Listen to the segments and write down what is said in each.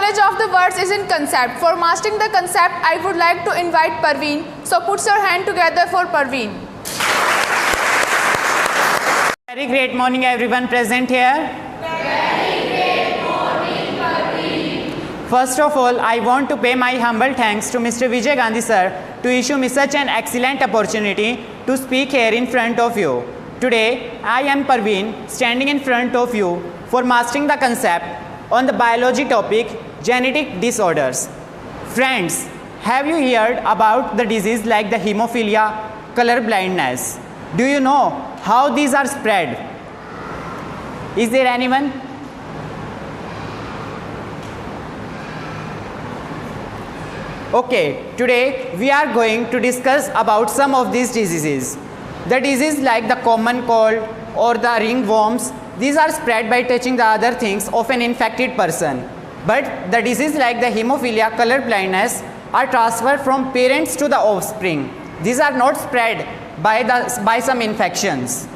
knowledge of the words is in concept. For mastering the concept, I would like to invite Parveen. So put your hand together for Parveen. Very great morning everyone present here. Very great morning, Parveen. First of all, I want to pay my humble thanks to Mr. Vijay Gandhi sir to issue me such an excellent opportunity to speak here in front of you. Today, I am Parveen standing in front of you for mastering the concept on the biology topic genetic disorders. Friends, have you heard about the disease like the hemophilia, color blindness? Do you know how these are spread? Is there anyone? Okay, today we are going to discuss about some of these diseases. The disease like the common cold or the ringworms, these are spread by touching the other things of an infected person. But the disease like the hemophilia, color blindness are transferred from parents to the offspring. These are not spread by some infections.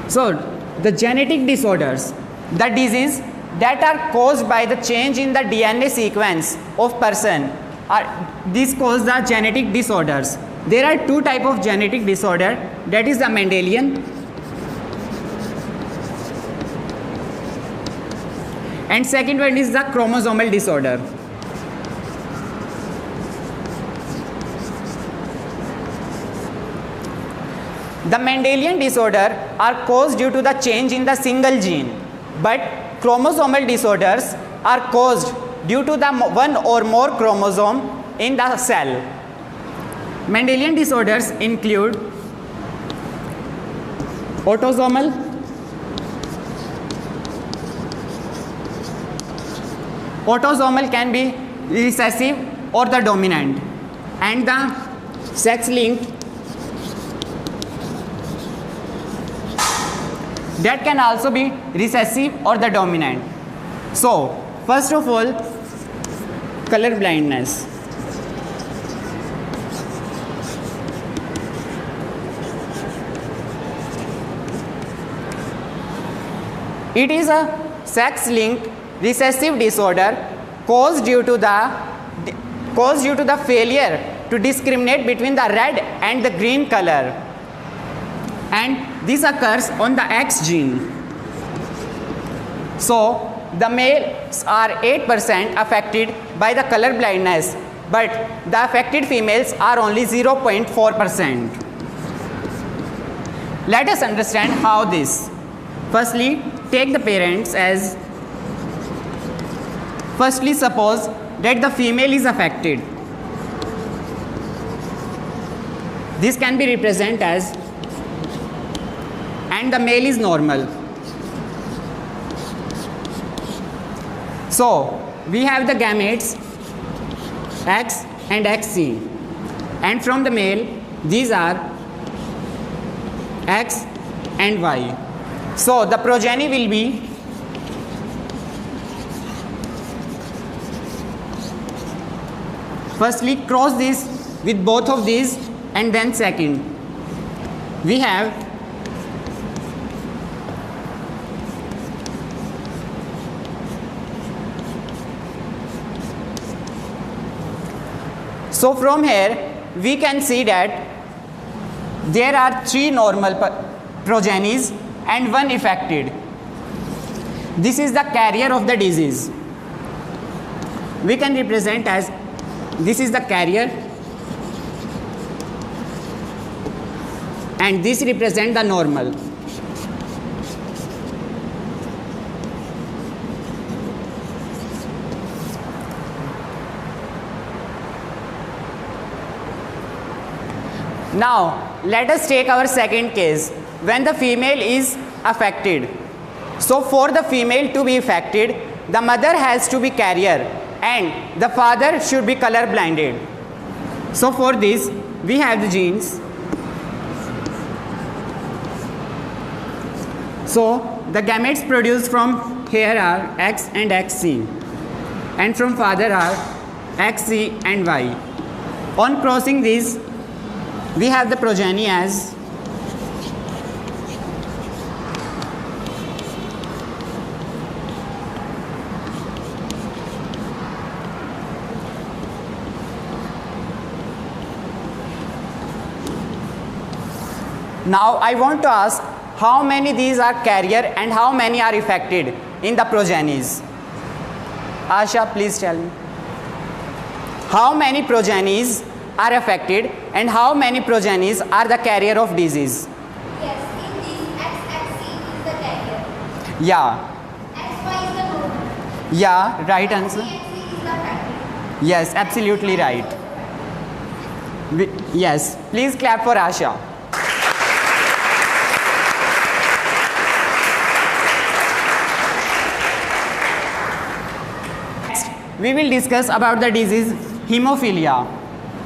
So, the genetic disorders, the disease that are caused by the change in the DNA sequence of person, these cause the genetic disorders. There are two types of genetic disorder, that is the Mendelian and second one is the chromosomal disorder. The Mendelian disorder are caused due to the change in the single gene, but chromosomal disorders are caused due to the one or more chromosome in the cell. Mendelian disorders include autosomal, autosomal can be recessive or the dominant, and the sex-linked that can also be recessive or the dominant. So, first of all, color blindness. It is a sex-linked recessive disorder caused due to the failure to discriminate between the red and the green color, and this occurs on the X gene. So the males are 8% affected by the color blindness, but the affected females are only 0.4%. Let us understand how this. Firstly, take the parents as. Firstly, suppose that the female is affected. This can be represented as, and the male is normal. So, we have the gametes X and XC, and from the male, these are X and Y. So, the progeny will be firstly cross this with both of these, and then second we have so from here we can see that there are 3 normal progenies and 1 affected. This is the carrier of the disease. We can represent as this is the carrier and this represents the normal. Now let us take our second case when the female is affected. So for the female to be affected, the mother has to be carrier and the father should be color blinded. So for this we have the genes. So the gametes produced from here are X and XC, and from father are XC and Y. On crossing these, we have the progeny as Now I want to ask how many these are carrier and how many are affected in the progenies. Asha, please tell me. How many progenies are affected and how many progenies are the carrier of disease? Yes, in this XXC is the carrier. Yeah. XY is the normal. Yeah, right answer. XC is the factor. Yes, absolutely right. Yes, please clap for Asha. Next, we will discuss about the disease hemophilia.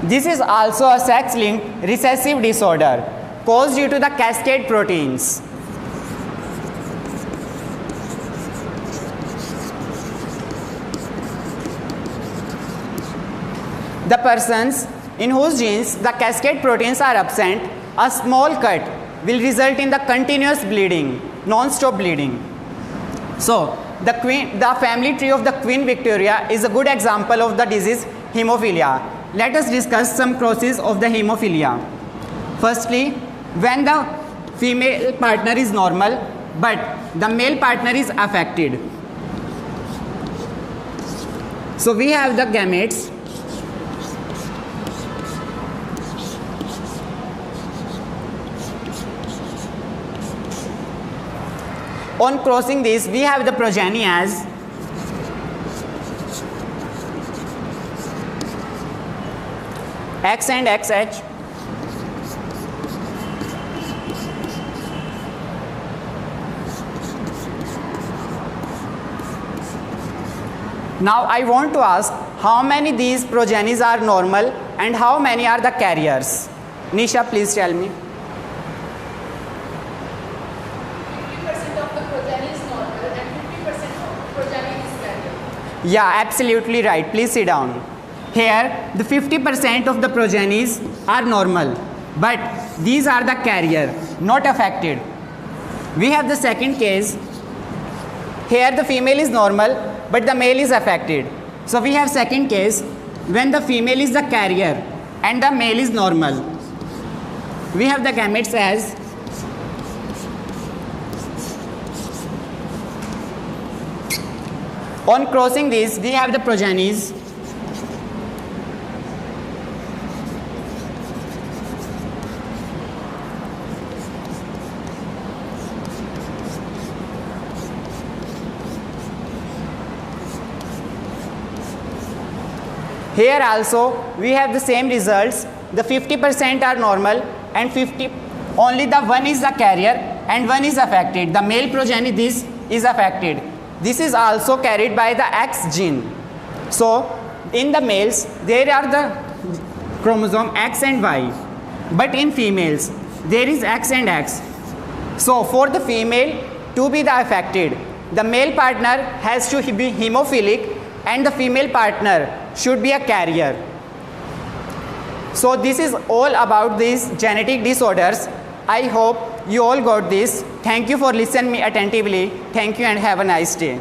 This is also a sex-linked recessive disorder caused due to the cascade proteins. The persons in whose genes the cascade proteins are absent, a small cut will result in the continuous bleeding, non-stop bleeding. So, the family tree of the Queen Victoria is a good example of the disease hemophilia. Let us discuss some causes of the hemophilia. Firstly, when the female partner is normal but the male partner is affected. So, we have the gametes. On crossing this, we have the progeny as X and XH. Now I want to ask how many these progenies are normal and how many are the carriers. Nisha, please tell me. 50% of the progeny is normal and 50% of progeny is carrier. Yeah, absolutely right. Please sit down. Here, the 50% of the progenies are normal, but these are the carrier, not affected. We have the second case. Here, the female is normal, but the male is affected. So, we have second case when the female is the carrier and the male is normal. We have the gametes as on crossing these, we have the progenies. Here also we have the same results. The 50% are normal and only the one is the carrier and one is affected. The male progeny, this is affected. This is also carried by the X gene. So in the males there are the chromosome X and Y, but in females there is X and X. So for the female to be the affected, the male partner has to be hemophilic and the female partner should be a carrier. So this is all about these genetic disorders. I hope you all got this. Thank you for listening me attentively. Thank you and have a nice day.